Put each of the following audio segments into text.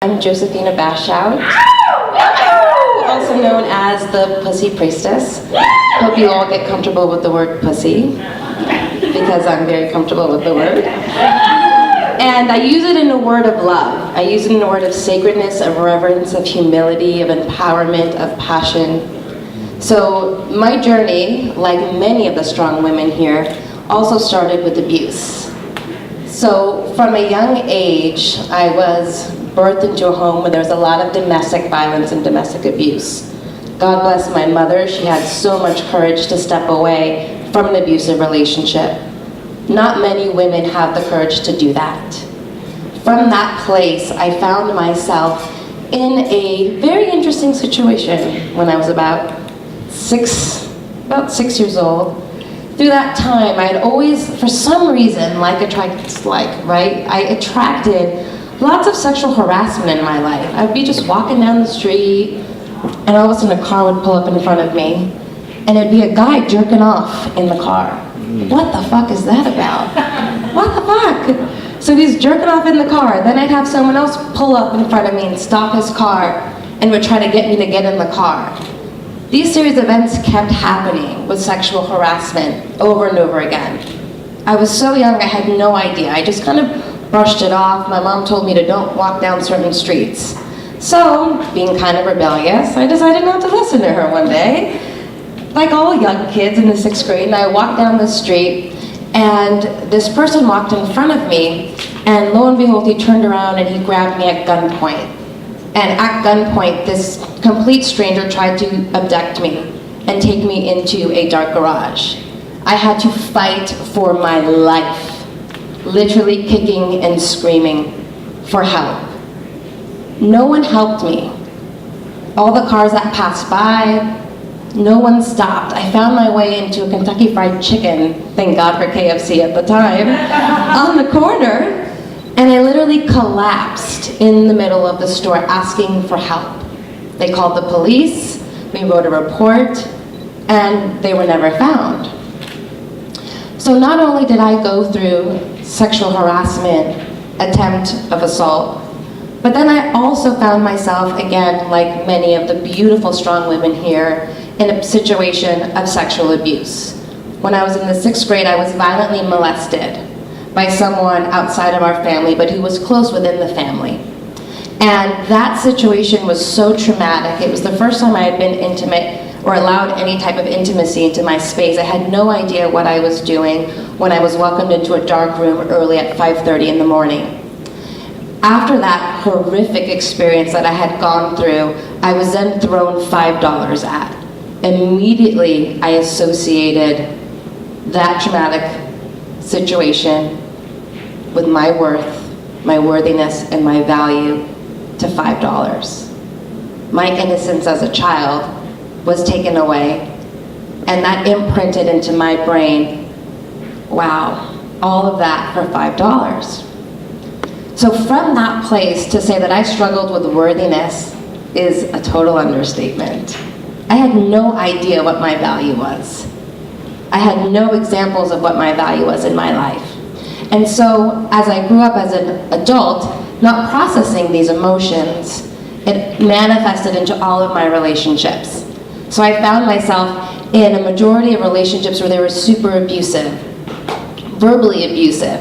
I'm Josefina Bashout, also known as the Pussy Priestess. Hope you all get comfortable with the word pussy, because I'm very comfortable with the word. And I use it in a word of love. I use it in a word of sacredness, of reverence, of humility, of empowerment, of passion. So my journey, like many of the strong women here, also started with abuse. So from a young age, I was birthed into a home where there was a lot of domestic violence and domestic abuse. God bless my mother. She had so much courage to step away from an abusive relationship. Not many women have the courage to do that. From that place, I found myself in a very interesting situation when I was about 6 years old. Through that time, I had always, for some reason, I attracted lots of sexual harassment in my life. I'd be just walking down the street, and all of a sudden a car would pull up in front of me, and it'd be a guy jerking off in the car. What the fuck is that about? What the fuck? So he's jerking off in the car. Then I'd have someone else pull up in front of me and stop his car and would try to get me to get in the car. These series of events kept happening with sexual harassment over and over again. I was so young, I had no idea. I just kind of brushed it off. My mom told me to don't walk down certain streets. So, being kind of rebellious, I decided not to listen to her one day. Like all young kids in the 6th grade, and I walked down the street, and this person walked in front of me, and lo and behold, he turned around and he grabbed me at gunpoint. And at gunpoint, this complete stranger tried to abduct me and take me into a dark garage. I had to fight for my life, literally kicking and screaming for help. No one helped me. All the cars that passed by, no one stopped. I found my way into a Kentucky Fried Chicken, thank God for KFC at the time, on the corner. And I literally collapsed in the middle of the store asking for help. They called the police, we wrote a report, and they were never found. So not only did I go through sexual harassment, attempt of assault, but then I also found myself, again, like many of the beautiful, strong women here, in a situation of sexual abuse. When I was in the 6th grade, I was violently molested by someone outside of our family, but who was close within the family. And that situation was so traumatic. It was the first time I had been intimate or allowed any type of intimacy into my space. I had no idea what I was doing when I was welcomed into a dark room early at 5:30 in the morning. After that horrific experience that I had gone through, I was then thrown $5 at. Immediately, I associated that traumatic situation with my worth, my worthiness, and my value to $5. My innocence as a child was taken away, and that imprinted into my brain, wow, all of that for $5. So from that place to say that I struggled with worthiness is a total understatement. I had no idea what my value was. I had no examples of what my value was in my life. And so as I grew up as an adult, not processing these emotions, it manifested into all of my relationships. So I found myself in a majority of relationships where they were super abusive, verbally abusive.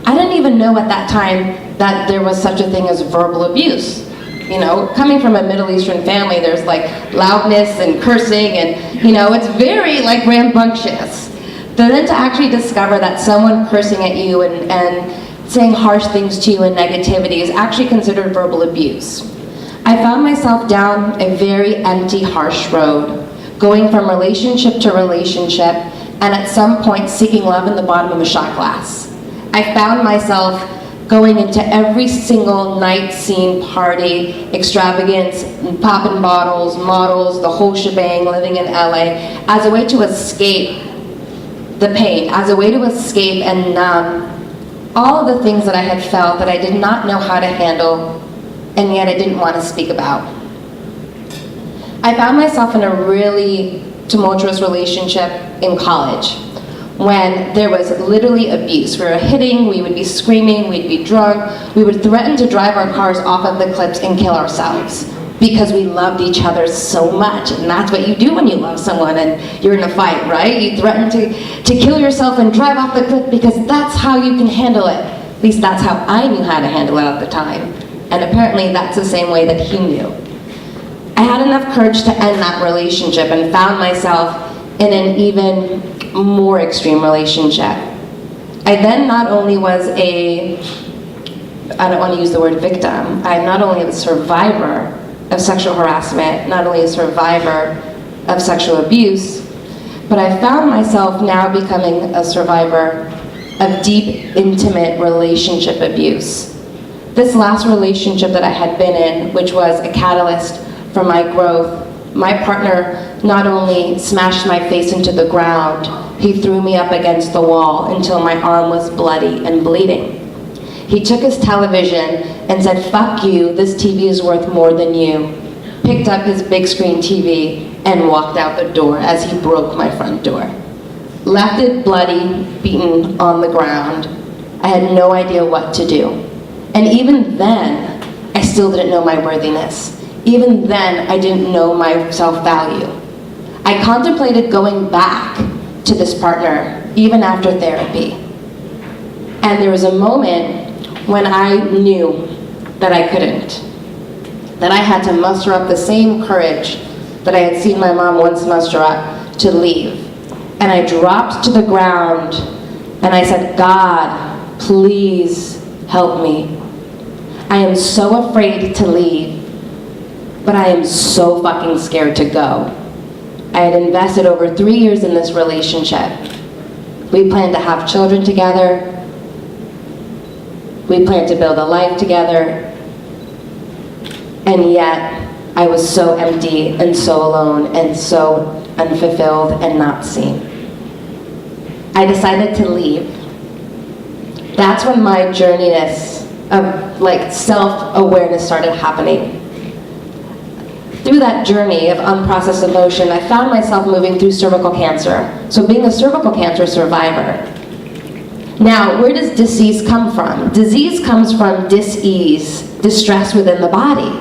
I didn't even know at that time that there was such a thing as verbal abuse. You know, coming from a Middle Eastern family, there's like loudness and cursing and, it's very like rambunctious. But then to actually discover that someone cursing at you and saying harsh things to you and negativity is actually considered verbal abuse. I found myself down a very empty, harsh road, going from relationship to relationship, and at some point seeking love in the bottom of a shot glass. I found myself going into every single night scene, party, extravagance, popping bottles, models, the whole shebang, living in LA, as a way to escape the pain, as a way to escape and numb all of the things that I had felt that I did not know how to handle, and yet I didn't want to speak about. I found myself in a really tumultuous relationship in college, when there was literally abuse. We were hitting, we would be screaming, we'd be drunk, we would threaten to drive our cars off of the cliffs and kill ourselves because we loved each other so much. And that's what you do when you love someone and you're in a fight, right? You threaten to kill yourself and drive off the cliff because that's how you can handle it. At least that's how I knew how to handle it at the time. And apparently that's the same way that he knew. I had enough courage to end that relationship and found myself in an even more extreme relationship. I then not only was I don't want to use the word victim, I'm not only a survivor of sexual harassment, not only a survivor of sexual abuse, but I found myself now becoming a survivor of deep, intimate relationship abuse. This last relationship that I had been in, which was a catalyst for my growth, my partner not only smashed my face into the ground, he threw me up against the wall until my arm was bloody and bleeding. He took his television and said, "Fuck you, this TV is worth more than you." Picked up his big screen TV and walked out the door as he broke my front door. Left it bloody, beaten on the ground. I had no idea what to do. And even then, I still didn't know my worthiness. Even then, I didn't know my self-value. I contemplated going back to this partner, even after therapy. And there was a moment when I knew that I couldn't. That I had to muster up the same courage that I had seen my mom once muster up to leave. And I dropped to the ground and I said, "God, please help me. I am so afraid to leave, but I am so fucking scared to go." I had invested over 3 years in this relationship. We planned to have children together. We planned to build a life together. And yet, I was so empty and so alone and so unfulfilled and not seen. I decided to leave. That's when my journeyness of self-awareness started happening. Through that journey of unprocessed emotion, I found myself moving through cervical cancer. So being a cervical cancer survivor. Now, where does disease come from? Disease comes from dis-ease, distress within the body.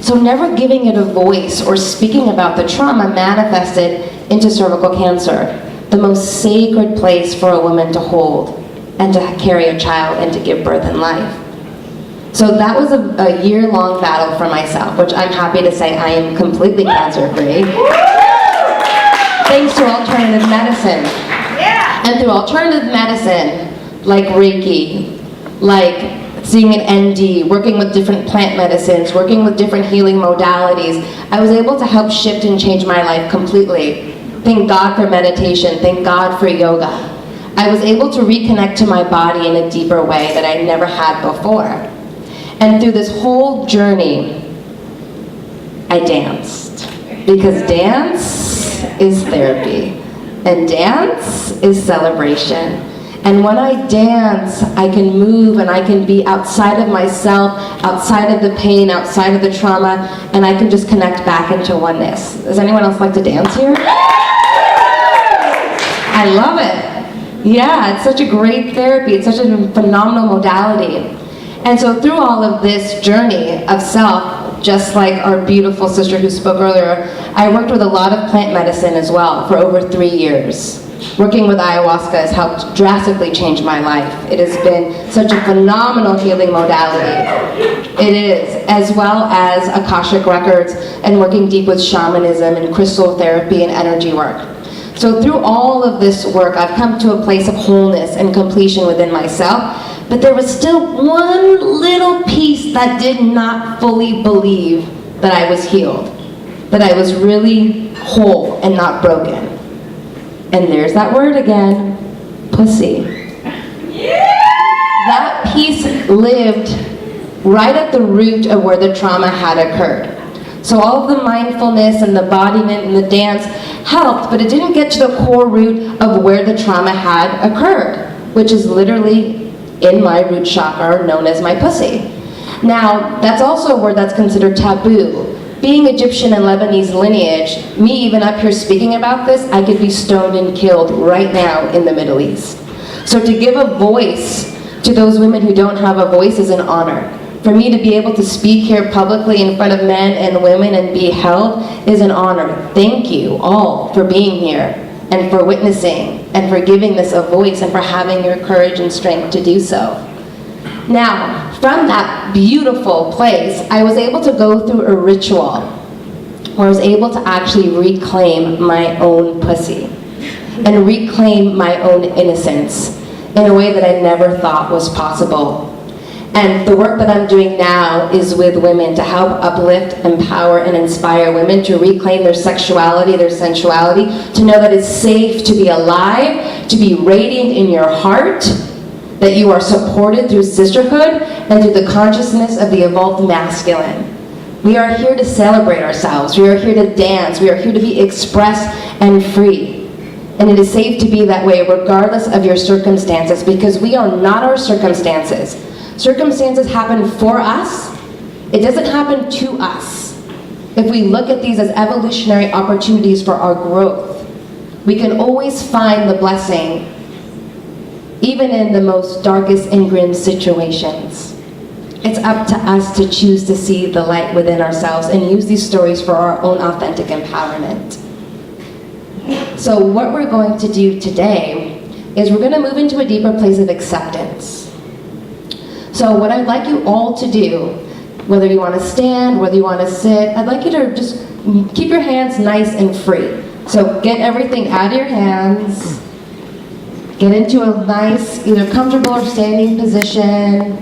So never giving it a voice or speaking about the trauma manifested into cervical cancer, the most sacred place for a woman to hold and to carry a child and to give birth in life. So that was a year-long battle for myself, which I'm happy to say I am completely cancer-free. Thanks to alternative medicine. And through alternative medicine, like Reiki, like seeing an ND, working with different plant medicines, working with different healing modalities, I was able to help shift and change my life completely. Thank God for meditation, thank God for yoga. I was able to reconnect to my body in a deeper way that I never had before. And through this whole journey, I danced. Because dance is therapy. And dance is celebration. And when I dance, I can move and I can be outside of myself, outside of the pain, outside of the trauma, and I can just connect back into oneness. Does anyone else like to dance here? I love it. Yeah, it's such a great therapy. It's such a phenomenal modality. And so through all of this journey of self, just like our beautiful sister who spoke earlier, I worked with a lot of plant medicine as well for over 3 years. Working with ayahuasca has helped drastically change my life. It has been such a phenomenal healing modality. It is, as well as Akashic Records and working deep with shamanism and crystal therapy and energy work. So through all of this work, I've come to a place of wholeness and completion within myself, but there was still one little piece that did not fully believe that I was healed, that I was really whole and not broken. And there's that word again, pussy. That piece lived right at the root of where the trauma had occurred. So all of the mindfulness and the embodiment and the dance helped, but it didn't get to the core root of where the trauma had occurred, which is literally in my root chakra known as my pussy. Now, that's also a word that's considered taboo being Egyptian and Lebanese lineage, me even up here speaking about this, I could be stoned and killed right now in the Middle East. So to give a voice to those women who don't have a voice is an honor. For me to be able to speak here publicly in front of men and women and be held is an honor. Thank you all for being here and for witnessing and for giving this a voice and for having your courage and strength to do so. Now, from that beautiful place, I was able to go through a ritual where I was able to actually reclaim my own pussy and reclaim my own innocence in a way that I never thought was possible. And the work that I'm doing now is with women to help uplift, empower, and inspire women to reclaim their sexuality, their sensuality, to know that it's safe to be alive, to be radiant in your heart, that you are supported through sisterhood and through the consciousness of the evolved masculine. We are here to celebrate ourselves. We are here to dance. We are here to be expressed and free. And it is safe to be that way regardless of your circumstances, because we are not our circumstances. Circumstances happen for us. It doesn't happen to us. If we look at these as evolutionary opportunities for our growth, we can always find the blessing even in the most darkest and grim situations. It's up to us to choose to see the light within ourselves and use these stories for our own authentic empowerment. So what we're going to do today is we're going to move into a deeper place of acceptance. So what I'd like you all to do, whether you want to stand, whether you want to sit, I'd like you to just keep your hands nice and free. So get everything out of your hands. Get into a nice, either comfortable or standing position.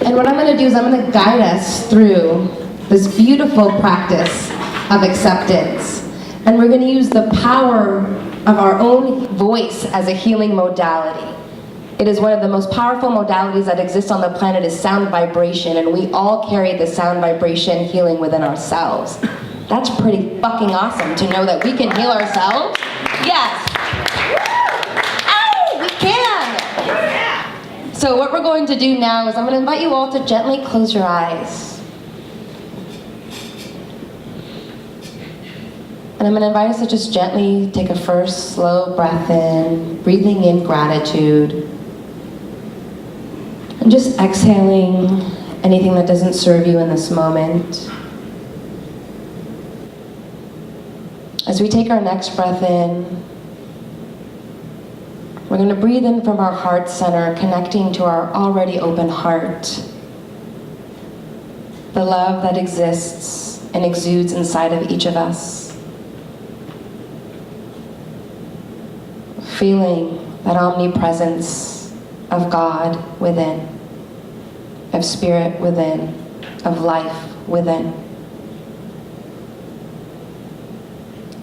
And what I'm going to do is I'm going to guide us through this beautiful practice of acceptance. And we're going to use the power of our own voice as a healing modality. It is one of the most powerful modalities that exists on the planet is sound vibration, and we all carry the sound vibration healing within ourselves. That's pretty fucking awesome to know that we can heal ourselves. Yes. Oh, we can. So what we're going to do now is I'm going to invite you all to gently close your eyes. And I'm going to invite us to just gently take a first slow breath in, breathing in gratitude. And just exhaling anything that doesn't serve you in this moment. As we take our next breath in, we're going to breathe in from our heart center, connecting to our already open heart. The love that exists and exudes inside of each of us. Feeling that omnipresence of God within, of spirit within, of life within.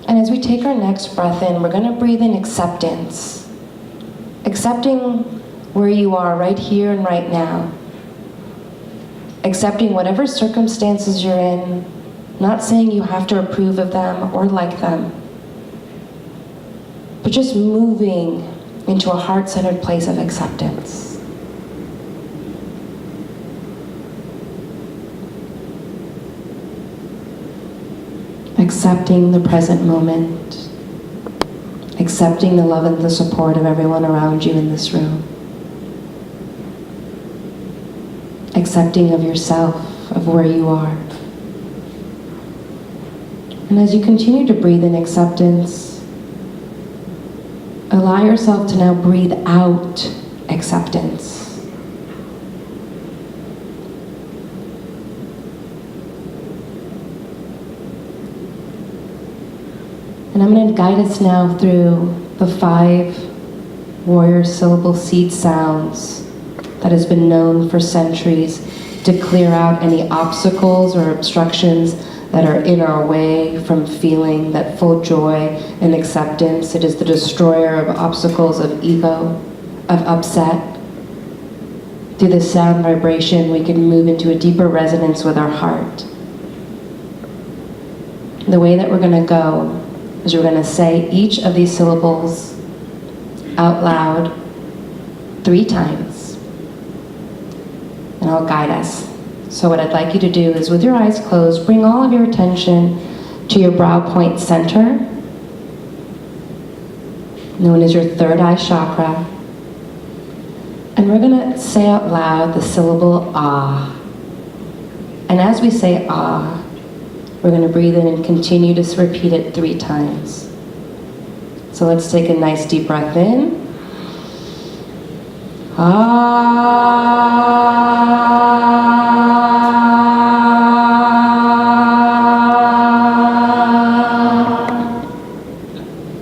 And as we take our next breath in, we're going to breathe in acceptance. Accepting where you are right here and right now. Accepting whatever circumstances you're in, not saying you have to approve of them or like them, but just moving into a heart-centered place of acceptance. Accepting the present moment. Accepting the love and the support of everyone around you in this room. Accepting of yourself, of where you are. And as you continue to breathe in acceptance, allow yourself to now breathe out acceptance. And I'm going to guide us now through the 5 warrior syllable seed sounds that has been known for centuries to clear out any obstacles or obstructions that are in our way from feeling that full joy and acceptance. It is the destroyer of obstacles of ego, of upset. Through the sound vibration, we can move into a deeper resonance with our heart. The way that we're going to go is we're going to say each of these syllables out loud 3 times. And I'll guide us. So what I'd like you to do is, with your eyes closed, bring all of your attention to your brow point center, known as your third eye chakra. And we're gonna say out loud the syllable ah. And as we say ah, we're gonna breathe in and continue to repeat it 3 times. So let's take a nice deep breath in. Ah.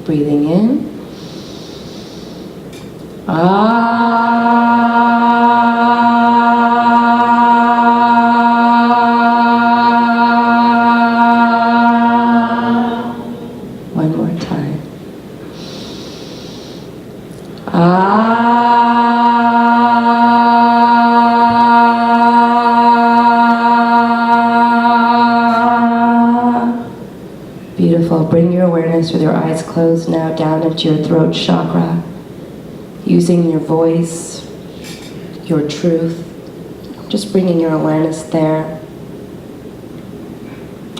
Breathing in. One more time. Beautiful. Bring your awareness with your eyes closed now down into your throat chakra, using your voice, your truth, just bringing your awareness there.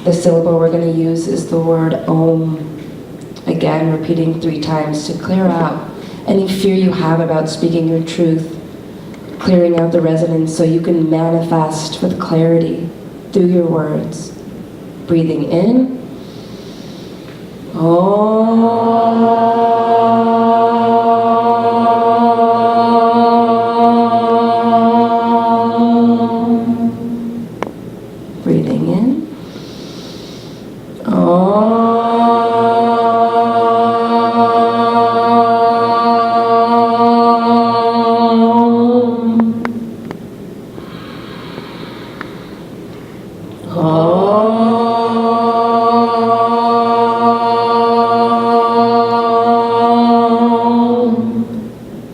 The syllable we're going to use is the word Om. Again, repeating 3 times to clear out any fear you have about speaking your truth, clearing out the resonance so you can manifest with clarity through your words. Breathing in. Om. Breathing in.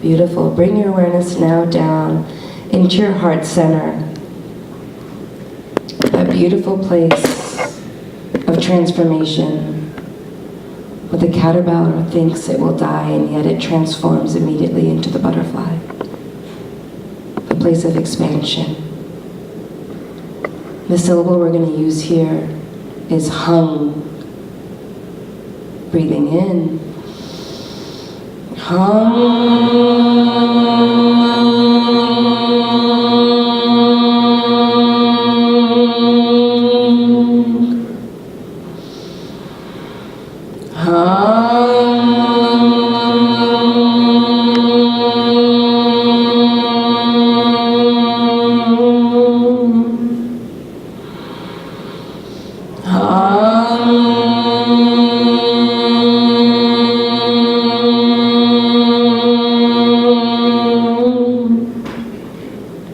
Beautiful. Bring your awareness now down into your heart center. That beautiful place of transformation, where the caterpillar thinks it will die and yet it transforms immediately into the butterfly. The place of expansion. The syllable we're going to use here is hum. Breathing in.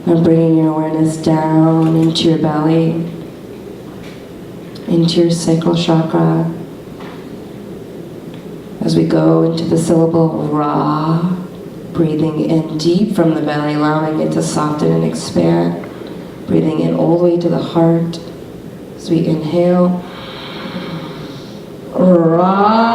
Now bringing your awareness down into your belly, into your sacral chakra. As we go into the syllable Ra, breathing in deep from the belly, allowing it to soften and expand. Breathing in all the way to the heart. As we inhale, Ra.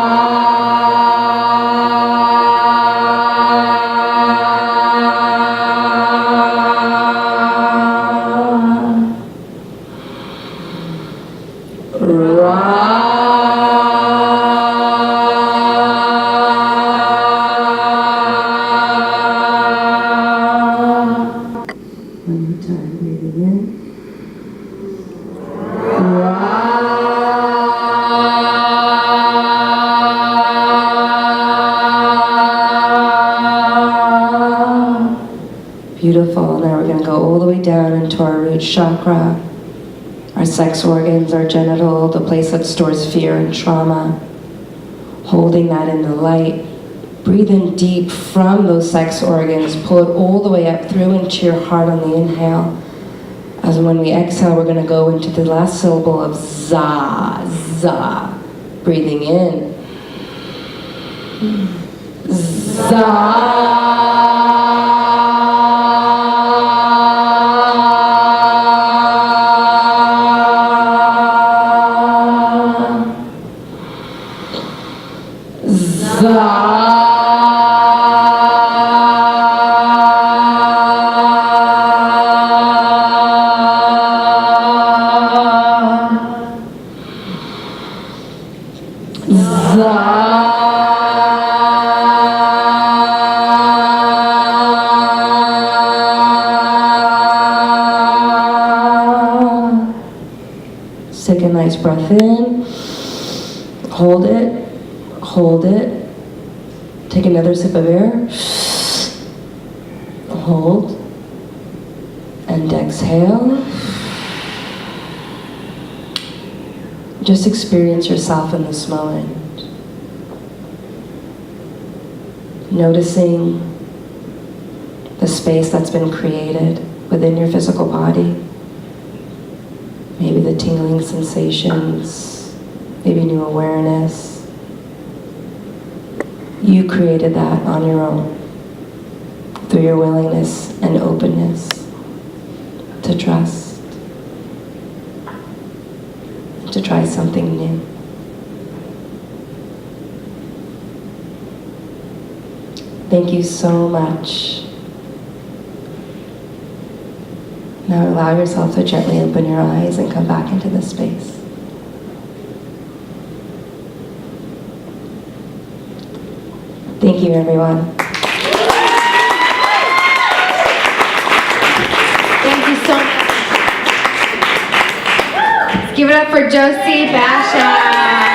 Beautiful. Now we're going to go all the way down into our root chakra, our sex organs, our genital, the place that stores fear and trauma. Holding that in the light. Breathe in deep from those sex organs. Pull it all the way up through into your heart on the inhale. As when we exhale, we're going to go into the last syllable of Za, Za. Breathing in. Za. Just take a nice breath in. Hold it. Hold it. Take another sip of air. Hold. And exhale. Just experience yourself in this moment. Noticing the space that's been created within your physical body. Maybe the tingling sensations, maybe new awareness. You created that on your own through your willingness and openness to trust, to try something new. Thank you so much. Now allow yourself to gently open your eyes and come back into this space. Thank you, everyone. Thank you so much. Let's give it up for Josie Bashout.